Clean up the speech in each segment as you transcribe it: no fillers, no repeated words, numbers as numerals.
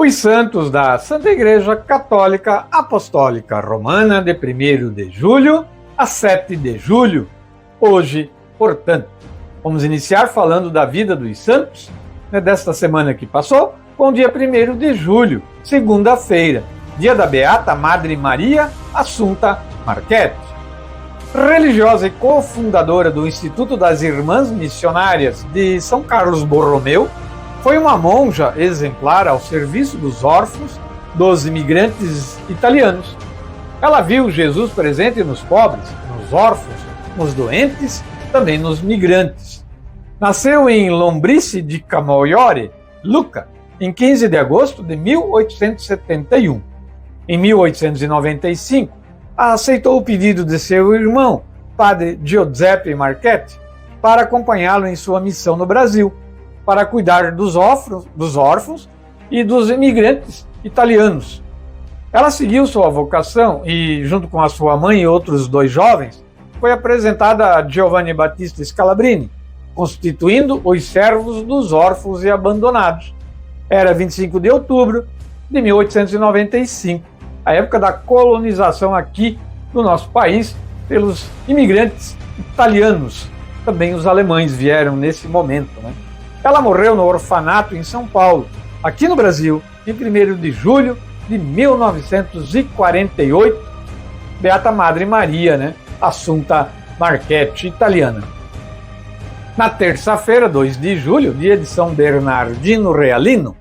Os santos da Santa Igreja Católica Apostólica Romana de 1º de julho a 7 de julho. Hoje, portanto, vamos iniciar falando da vida dos santos, desta semana que passou, com o dia 1º de julho, segunda-feira, dia da Beata Madre Maria Assunta Marchetti. Religiosa e cofundadora do Instituto das Irmãs Missionárias de São Carlos Borromeu, foi uma monja exemplar ao serviço dos órfãos, dos imigrantes italianos. Ela viu Jesus presente nos pobres, nos órfãos, nos doentes, também nos migrantes. Nasceu em Lombrice di Camaiore, Lucca, em 15 de agosto de 1871. Em 1895, aceitou o pedido de seu irmão, padre Giuseppe Marchetti, para acompanhá-lo em sua missão no Brasil, para cuidar dos órfãos e dos imigrantes italianos. Ela seguiu sua vocação e, junto com a sua mãe e outros 2 jovens, foi apresentada a Giovanni Battista Scalabrini, constituindo os servos dos órfãos e abandonados. Era 25 de outubro de 1895, a época da colonização aqui no nosso país pelos imigrantes italianos. Também os alemães vieram nesse momento, Ela morreu no orfanato em São Paulo, aqui no Brasil, em 1º de julho de 1948. Beata Madre Maria, Assunta Marchetti, italiana. Na terça-feira, 2 de julho, dia de São Bernardino Realino.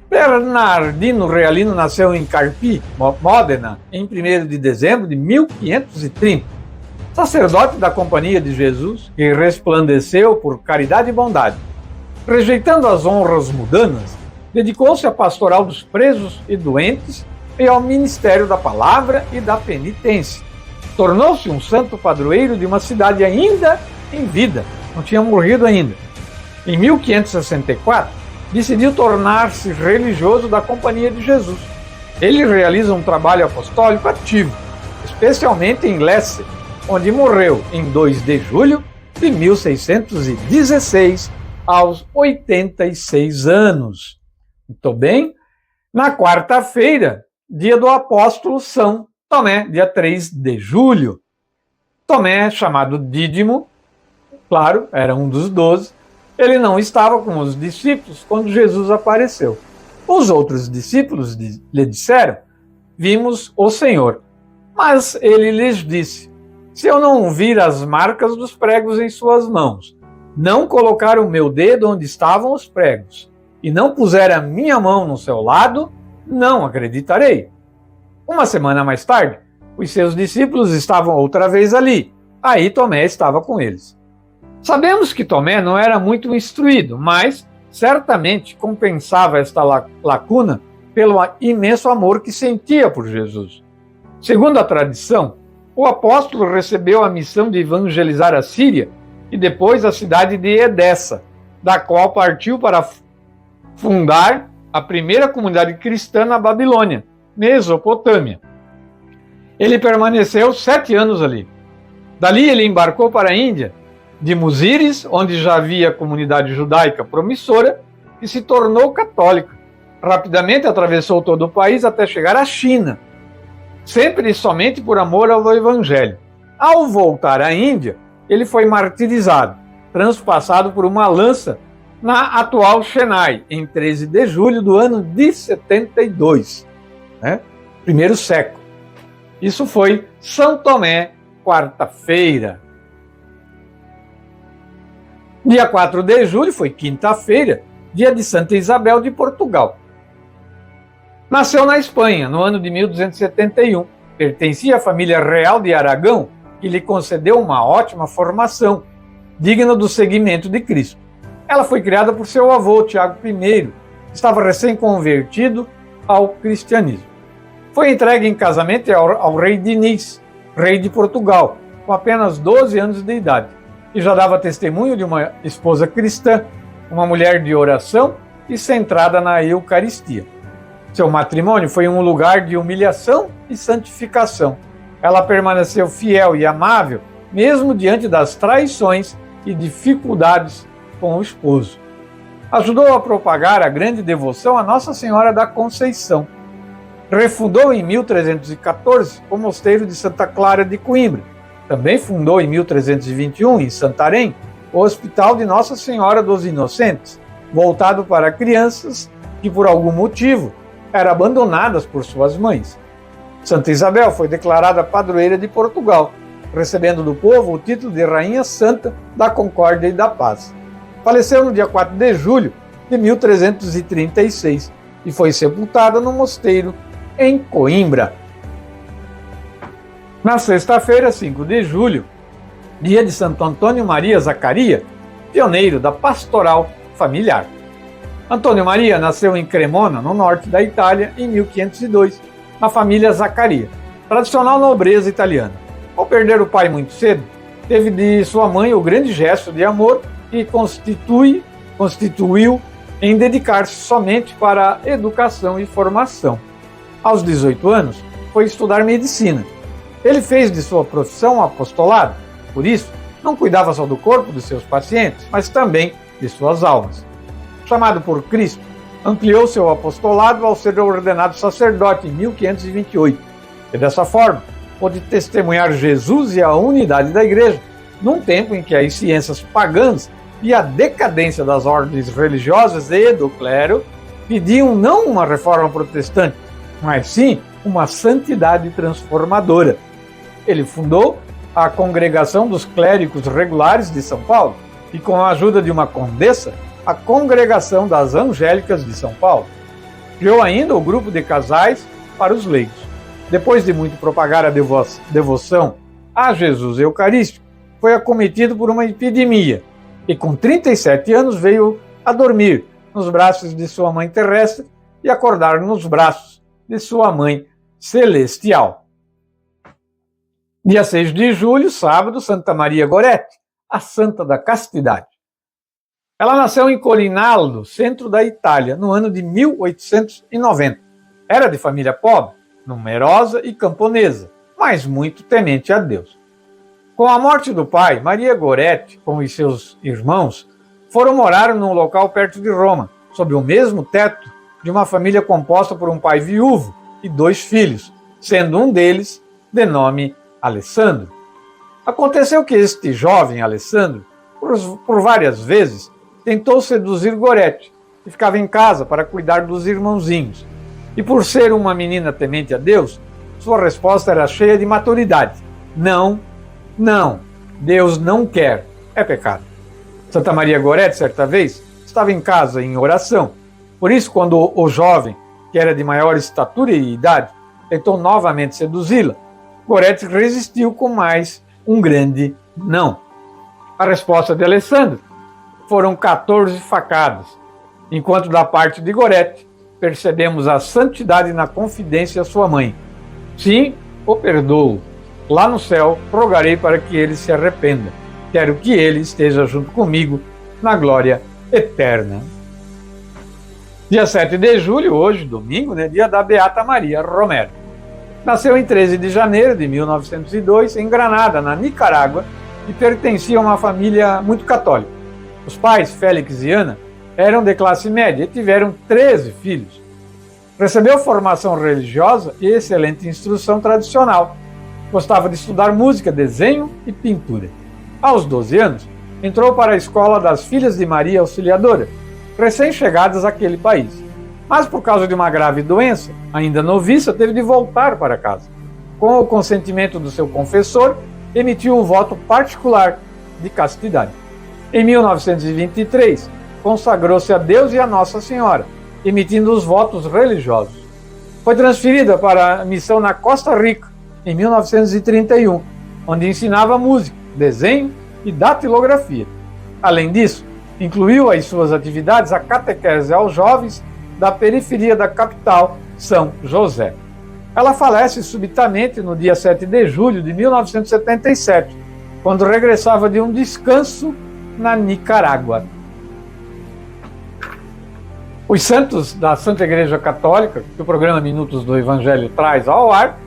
Bernardino Realino nasceu em Carpi, Módena, em 1º de dezembro de 1530. Sacerdote da Companhia de Jesus, que resplandeceu por caridade e bondade. Rejeitando as honras mundanas, dedicou-se à pastoral dos presos e doentes e ao ministério da palavra e da penitência. Tornou-se um santo padroeiro de uma cidade ainda em vida, não tinha morrido ainda. Em 1564, decidiu tornar-se religioso da Companhia de Jesus. Ele realiza um trabalho apostólico ativo, especialmente em Lecce, onde morreu em 2 de julho de 1616, aos 86 anos. Muito bem. Na quarta-feira, dia do apóstolo São Tomé, dia 3 de julho. Tomé, chamado Dídimo, claro, era um dos 12, ele não estava com os discípulos quando Jesus apareceu. Os outros discípulos lhe disseram: vimos o Senhor. Mas ele lhes disse: se eu não vir as marcas dos pregos em suas mãos, não colocar o meu dedo onde estavam os pregos, e não puser a minha mão no seu lado, não acreditarei. Uma semana mais tarde, os seus discípulos estavam outra vez ali. Aí Tomé estava com eles. Sabemos que Tomé não era muito instruído, mas certamente compensava esta lacuna pelo imenso amor que sentia por Jesus. Segundo a tradição, o apóstolo recebeu a missão de evangelizar a Síria e depois a cidade de Edessa, da qual partiu para fundar a primeira comunidade cristã na Babilônia, Mesopotâmia. Ele permaneceu 7 anos ali. Dali ele embarcou para a Índia, de Musíris, onde já havia comunidade judaica promissora, e se tornou católica. Rapidamente atravessou todo o país até chegar à China, sempre e somente por amor ao Evangelho. Ao voltar à Índia, ele foi martirizado, transpassado por uma lança na atual Chennai, em 13 de julho do ano de 72, primeiro século. Isso foi São Tomé, quarta-feira. Dia 4 de julho foi quinta-feira, dia de Santa Isabel de Portugal. Nasceu na Espanha, no ano de 1271. Pertencia à família real de Aragão, que lhe concedeu uma ótima formação, digna do seguimento de Cristo. Ela foi criada por seu avô, Tiago I, que estava recém-convertido ao cristianismo. Foi entregue em casamento ao rei Diniz, rei de Portugal, com apenas 12 anos de idade, e já dava testemunho de uma esposa cristã, uma mulher de oração e centrada na Eucaristia. Seu matrimônio foi um lugar de humilhação e santificação. Ela permaneceu fiel e amável, mesmo diante das traições e dificuldades com o esposo. Ajudou a propagar a grande devoção a Nossa Senhora da Conceição. Refundou em 1314 o mosteiro de Santa Clara de Coimbra. Também fundou em 1321, em Santarém, o Hospital de Nossa Senhora dos Inocentes, voltado para crianças que, por algum motivo, eram abandonadas por suas mães. Santa Isabel foi declarada padroeira de Portugal, recebendo do povo o título de Rainha Santa da Concórdia e da Paz. Faleceu no dia 4 de julho de 1336 e foi sepultada no mosteiro em Coimbra. Na sexta-feira, 5 de julho, dia de Santo Antônio Maria Zaccaria, pioneiro da pastoral familiar. Antônio Maria nasceu em Cremona, no norte da Itália, em 1502, na família Zaccaria, tradicional nobreza italiana. Ao perder o pai muito cedo, teve de sua mãe o grande gesto de amor que constituiu em dedicar-se somente para a educação e formação. Aos 18 anos, foi estudar medicina. Ele fez de sua profissão um apostolado, por isso, não cuidava só do corpo dos seus pacientes, mas também de suas almas. Chamado por Cristo, ampliou seu apostolado ao ser ordenado sacerdote em 1528, e dessa forma pôde testemunhar Jesus e a unidade da Igreja, num tempo em que as ciências pagãs e a decadência das ordens religiosas e do clero pediam não uma reforma protestante, mas sim uma santidade transformadora. Ele fundou a Congregação dos Clérigos Regulares de São Paulo e, com a ajuda de uma condessa, a Congregação das Angélicas de São Paulo. Criou ainda o grupo de casais para os leigos. Depois de muito propagar a devoção a Jesus Eucarístico, foi acometido por uma epidemia e, com 37 anos, veio a dormir nos braços de sua mãe terrestre e acordar nos braços de sua mãe celestial. Dia 6 de julho, sábado, Santa Maria Goretti, a Santa da Castidade. Ela nasceu em Corinaldo, centro da Itália, no ano de 1890. Era de família pobre, numerosa e camponesa, mas muito temente a Deus. Com a morte do pai, Maria Goretti, com os seus irmãos, foram morar num local perto de Roma, sob o mesmo teto de uma família composta por um pai viúvo e 2 filhos, sendo um deles de nome Alessandro. Aconteceu que este jovem Alessandro, por várias vezes, tentou seduzir Goretti, que ficava em casa para cuidar dos irmãozinhos. E por ser uma menina temente a Deus, sua resposta era cheia de maturidade. Não, Deus não quer, é pecado. Santa Maria Goretti, certa vez, estava em casa em oração. Por isso, quando o jovem, que era de maior estatura e idade, tentou novamente seduzi-la, Goretti resistiu com mais um grande não. A resposta de Alessandro foram 14 facadas, enquanto da parte de Goretti percebemos a santidade na confidência à sua mãe. Sim, o perdoo. Lá no céu, rogarei para que ele se arrependa. Quero que ele esteja junto comigo na glória eterna. Dia 7 de julho, hoje, domingo, dia da Beata Maria Romero. Nasceu em 13 de janeiro de 1902, em Granada, na Nicarágua, e pertencia a uma família muito católica. Os pais, Félix e Ana, eram de classe média e tiveram 13 filhos. Recebeu formação religiosa e excelente instrução tradicional. Gostava de estudar música, desenho e pintura. Aos 12 anos, entrou para a escola das Filhas de Maria Auxiliadora, recém-chegadas àquele país. Mas por causa de uma grave doença, ainda noviça, teve de voltar para casa. Com o consentimento do seu confessor, emitiu um voto particular de castidade. Em 1923, consagrou-se a Deus e a Nossa Senhora, emitindo os votos religiosos. Foi transferida para a missão na Costa Rica, em 1931, onde ensinava música, desenho e datilografia. Além disso, incluiu às suas atividades a catequese aos jovens da periferia da capital, São José. Ela falece subitamente no dia 7 de julho de 1977, quando regressava de um descanso na Nicarágua. Os santos da Santa Igreja Católica, que o programa Minutos do Evangelho traz ao ar,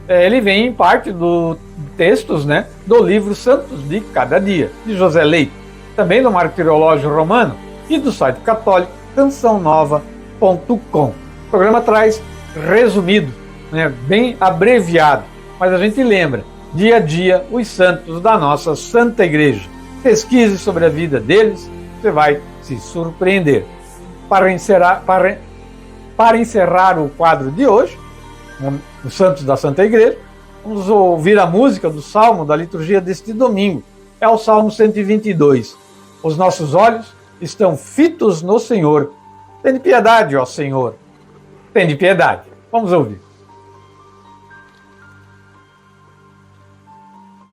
ele vem em parte dos textos do livro Santos de Cada Dia, de José Leite, também do Martirológio Romano, e do site católico cançãonova.com. O programa traz resumido, bem abreviado, mas a gente lembra dia a dia os santos da nossa Santa Igreja. Pesquise sobre a vida deles, você vai se surpreender. Para encerrar o quadro de hoje, os santos da Santa Igreja, vamos ouvir a música do Salmo da liturgia deste domingo. É o Salmo 122. Os nossos olhos estão fitos no Senhor. Tende piedade, ó Senhor. Tende piedade. Vamos ouvir.